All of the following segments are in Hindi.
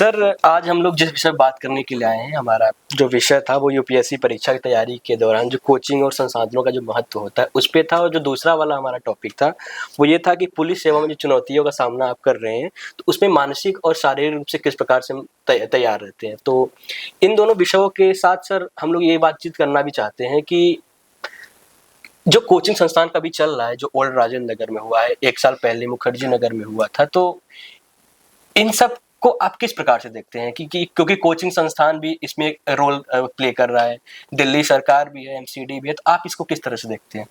सर, आज हम लोग जिस विषय पर बात करने के लिए आए हैं, हमारा जो विषय था वो यूपीएससी परीक्षा की तैयारी के दौरान जो कोचिंग और संसाधनों का जो महत्व होता है, उस पे था। और जो दूसरा वाला हमारा टॉपिक था, वो ये था कि पुलिस सेवा में जो चुनौतियों का सामना आप कर रहे हैं, तो उसमें मानसिक और शारीरिक रूप से किस प्रकार से हम तैयार रहते हैं। तो इन दोनों विषयों के साथ सर हम लोग ये बातचीत करना भी चाहते हैं कि जो कोचिंग संस्थान का भी चल रहा है, जो ओल्ड राजेंद्र नगर में हुआ है, 1 साल पहले मुखर्जी नगर में हुआ था, तो इन सब को आप किस प्रकार से देखते हैं कि क्योंकि कोचिंग संस्थान भी इसमें एक रोल प्ले कर रहा है, दिल्ली सरकार भी है, एमसीडी भी है, तो आप इसको किस तरह से देखते हैं?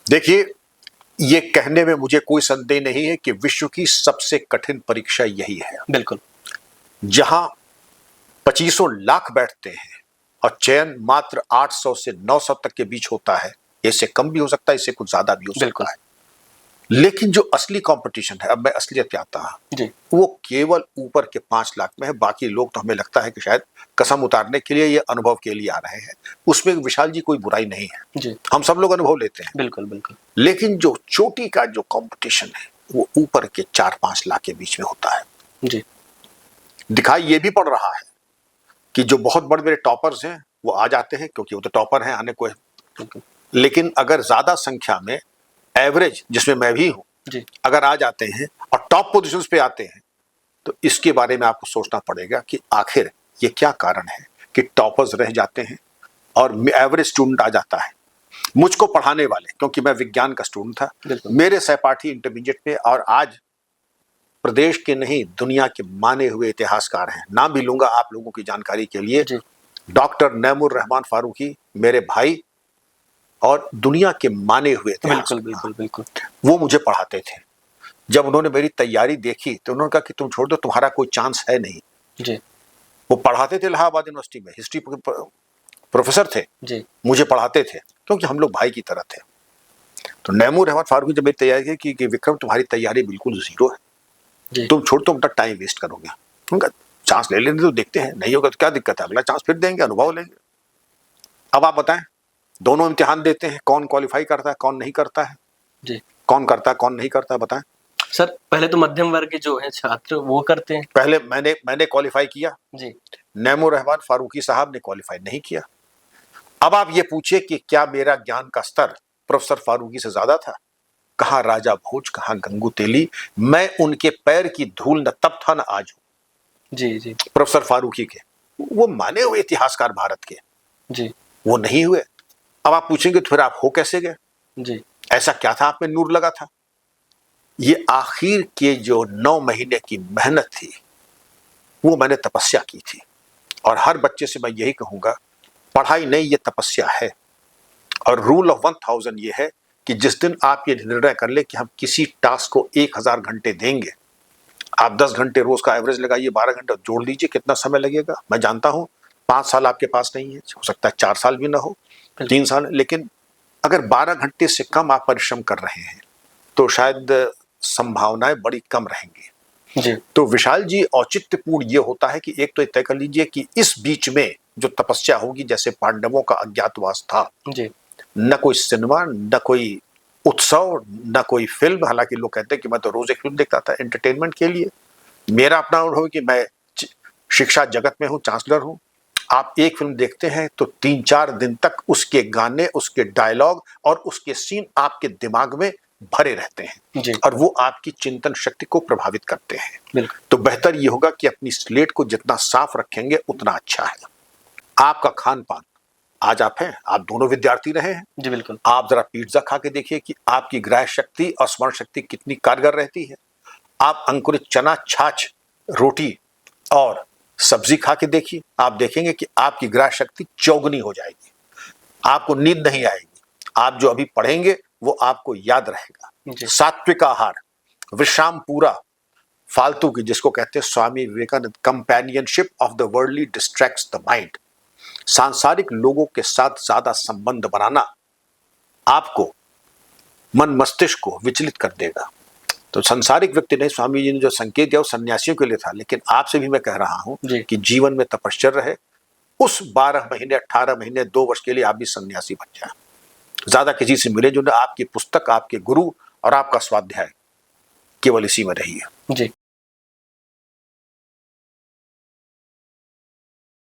देखिए, ये कहने में मुझे कोई संदेह नहीं है कि विश्व की सबसे कठिन परीक्षा यही है। बिल्कुल। जहां 25 लाख बैठते हैं और चयन मात्र 800 से 900 तक के बीच होता है। इससे कम भी हो सकता है, इससे कुछ ज्यादा भी हो सकता है। लेकिन जो असली कंपटीशन है, अब मैं असलियत पे आता हूं, वो केवल ऊपर के 5 लाख में है। बाकी लोग तो हमें लगता है कि शायद कसम उतारने के लिए, ये अनुभव के लिए आ रहे हैं। उसमें विशाल जी कोई बुराई नहीं है, हम सब लोग अनुभव लेते हैं। बिल्कुल बिल्कुल। लेकिन जो चोटी का जो कंपटीशन है, वो ऊपर के 4-5 लाख के बीच में होता है। जी। दिखाई ये भी पड़ रहा है कि जो बहुत बड़े बड़े टॉपर्स हैं वो आ जाते हैं, क्योंकि वो तो टॉपर हैं, आने को है। लेकिन अगर ज्यादा संख्या में एवरेज, जिसमें मैं भी हूं, अगर आ जाते हैं और टॉप पोजीशंस पे आते हैं, तो इसके बारे में आपको सोचना पड़ेगा कि आखिर ये क्या कारण है कि टॉपर्स रह जाते हैं और एवरेज स्टूडेंट आ जाता है। मुझको पढ़ाने वाले, क्योंकि मैं विज्ञान का स्टूडेंट था, मेरे सहपाठी इंटरमीडिएट में और आज प्रदेश के नहीं दुनिया के माने हुए इतिहासकार हैं। नाम भी लूंगा आप लोगों की जानकारी के लिए। डॉक्टर नैमुर रहमान फारूकी मेरे भाई और दुनिया के माने हुए बिल्कुल। वो मुझे पढ़ाते थे। जब उन्होंने मेरी तैयारी देखी तो उन्होंने कहा कि तुम छोड़ दो, तुम्हारा कोई चांस है नहीं। वो पढ़ाते थे इलाहाबाद यूनिवर्सिटी में, हिस्ट्री प्रोफेसर थे, मुझे पढ़ाते थे क्योंकि हम लोग भाई की तरह थे। तो नैमुर रहमान फारूकी जब मेरी तैयारी की कि विक्रम तुम्हारी तैयारी बिल्कुल जीरो है, तुम छोड़, तुम अपना टाइम वेस्ट करोगे। उनका चांस ले लेने तो देखते हैं, नहीं होगा तो क्या दिक्कत है, अगला चांस फिर देंगे, अनुभव लेंगे। अब आप बताएं, दोनों इम्तिहान देते हैं, कौन क्वालिफाई करता है कौन नहीं करता है, कौन करता है कौन नहीं करता है, बताएं। सर, पहले तो मध्यम वर्ग के जो है छात्र वो करते हैं। पहले मैंने क्वालिफाई किया, नैमुर रहमान फारूकी साहब ने क्वालिफाई नहीं किया। अब आप ये पूछिए कि क्या मेरा ज्ञान का स्तर प्रोफेसर फारूकी से ज्यादा था? कहां राजा भोज, कहां गंगू तेली, मैं उनके पैर की धूल न तब था न आज हूं। प्रोफेसर फारूकी के, वो माने हुए इतिहासकार भारत के, वो नहीं हुए। अब आप पूछेंगे तो फिर आप हो कैसे गए? ऐसा क्या था आप में नूर लगा था? ये आखिर के जो 9 महीने की मेहनत थी, वो मैंने तपस्या की थी। और हर बच्चे से मैं यही कहूंगा, पढ़ाई नहीं, ये तपस्या है। और रूल ऑफ 1000 ये है कि जिस दिन आप ये निर्णय कर ले कि हम किसी टास्क को 1000 घंटे देंगे, आप 10 घंटे रोज का एवरेज लगाइए, 12 घंटे जोड़ लीजिए, कितना समय लगेगा। मैं जानता हूं 5 साल आपके पास नहीं है, हो सकता है 4 साल भी ना हो, 3 साल, लेकिन अगर 12 घंटे से कम आप परिश्रम कर रहे हैं तो शायद संभावनाएं बड़ी कम रहेंगी। तो विशाल जी, औचित्यपूर्ण ये होता है कि एक तो तय कर लीजिए कि इस बीच में जो तपस्या होगी, जैसे पांडवों का अज्ञातवास था, न कोई सिनेमा, न कोई उत्सव, न कोई फिल्म। हालांकि लोग कहते हैं कि मैं तो रोज एक फिल्म देखता था एंटरटेनमेंट के लिए। मेरा अपना अनुभव है कि मैं शिक्षा जगत में हूं, चांसलर हूं। आप एक फिल्म देखते हैं तो 3-4 दिन तक उसके गाने, उसके डायलॉग और उसके सीन आपके दिमाग में भरे रहते हैं और वो आपकी चिंतन शक्ति को प्रभावित करते हैं। तो बेहतर ये होगा कि अपनी स्लेट को जितना साफ रखेंगे उतना अच्छा है। आपका खान पान, आज आप हैं, आप दोनों विद्यार्थी रहे हैं, बिल्कुल। आप जरा पिज्जा खा के देखिए कि आपकी ग्रह शक्ति और स्मरण शक्ति कितनी कारगर रहती है। आप अंकुरित चना, छाछ, रोटी और सब्जी खा के देखिए, आप देखेंगे कि आपकी ग्रह शक्ति चौगुनी हो जाएगी, आपको नींद नहीं आएगी, आप जो अभी पढ़ेंगे वो आपको याद रहेगा। सात्विक आहार, विश्राम पूरा, फालतू की, जिसको कहते हैं Swami Vivekananda, companionship of the worldly distracts the mind, सांसारिक लोगों के साथ ज्यादा संबंध बनाना आपको, मन मस्तिष्क को विचलित कर देगा। तो संसारिक व्यक्ति नहीं, स्वामी जी ने जो संकेत दिया वो सन्यासियों के लिए था, लेकिन आपसे भी मैं कह रहा हूं कि जीवन में तपश्चर्या रहे। उस 12 महीने, 18 महीने, 2 वर्ष के लिए आप भी सन्यासी बन जाए। ज्यादा किसी से मिले जो, आपकी पुस्तक, आपके गुरु और आपका स्वाध्याय, केवल इसी में रहिए।